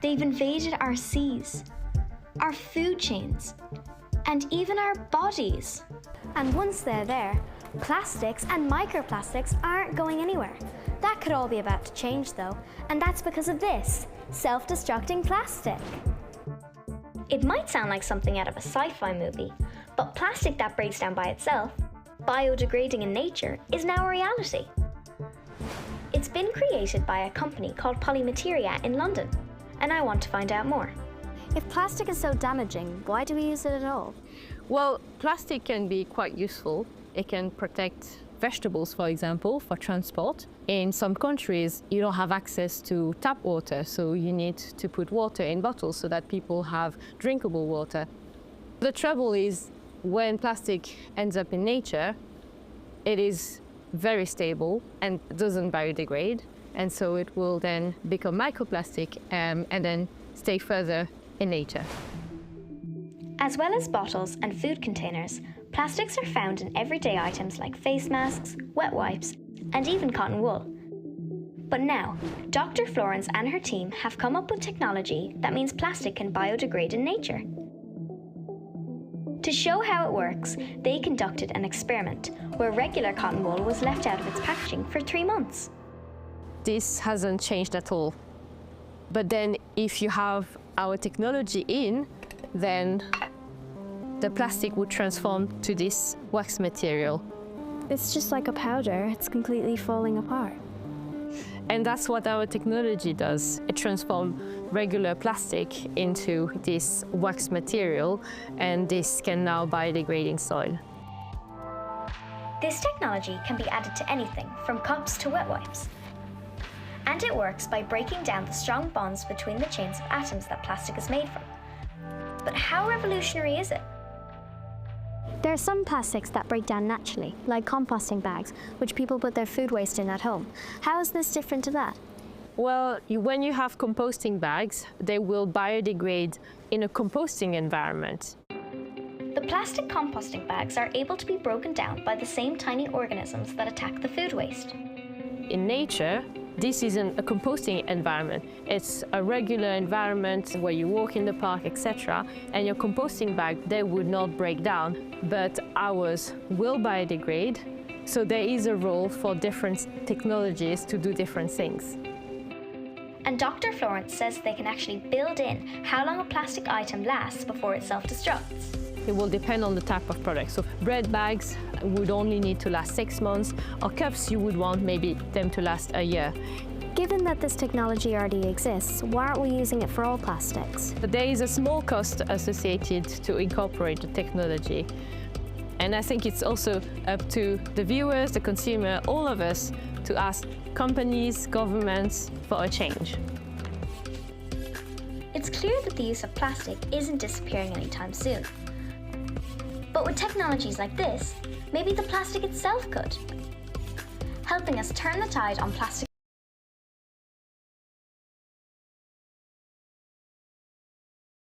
They've invaded our seas, our food chains, and even our bodies. And once they're there, plastics and microplastics aren't going anywhere. That could all be about to change though, and that's because of this, self-destructing plastic. It might sound like something out of a sci-fi movie, but plastic that breaks down by itself, biodegrading in nature, is now a reality. It's been created by a company called Polymateria in London, and I want to find out more. If plastic is so damaging, why do we use it at all? Well, plastic can be quite useful. It can protect vegetables, for example, for transport. In some countries, you don't have access to tap water, so you need to put water in bottles so that people have drinkable water. The trouble is, when plastic ends up in nature, it is very stable and doesn't biodegrade, and so it will then become microplastic and then stay further in nature. As well as bottles and food containers, plastics are found in everyday items like face masks, wet wipes, and even cotton wool. But now, Dr. Florence and her team have come up with technology that means plastic can biodegrade in nature. To show how it works, they conducted an experiment where regular cotton wool was left out of its packaging for 3 months. This hasn't changed at all. But then if you have our technology in, then the plastic would transform to this wax material. It's just like a powder, it's completely falling apart. And that's what our technology does. It transforms regular plastic into this wax material, and this can now biodegrade in soil. This technology can be added to anything from cups to wet wipes. And it works by breaking down the strong bonds between the chains of atoms that plastic is made from. But how revolutionary is it? There are some plastics that break down naturally, like composting bags, which people put their food waste in at home. How is this different to that? Well, when you have composting bags, they will biodegrade in a composting environment. The plastic composting bags are able to be broken down by the same tiny organisms that attack the food waste. In nature, this isn't a composting environment. It's a regular environment where you walk in the park, etc. And your composting bag, they would not break down, but ours will biodegrade. So there is a role for different technologies to do different things. And Dr. Florence says they can actually build in how long a plastic item lasts before it self-destructs. It will depend on the type of product. So bread bags would only need to last 6 months, or cups you would want maybe them to last a year. Given that this technology already exists, why aren't we using it for all plastics? But there is a small cost associated to incorporate the technology. And I think it's also up to the viewers, the consumer, all of us to ask companies, governments for a change. It's clear that the use of plastic isn't disappearing anytime soon. But with technologies like this, maybe the plastic itself could, helping us turn the tide on plastic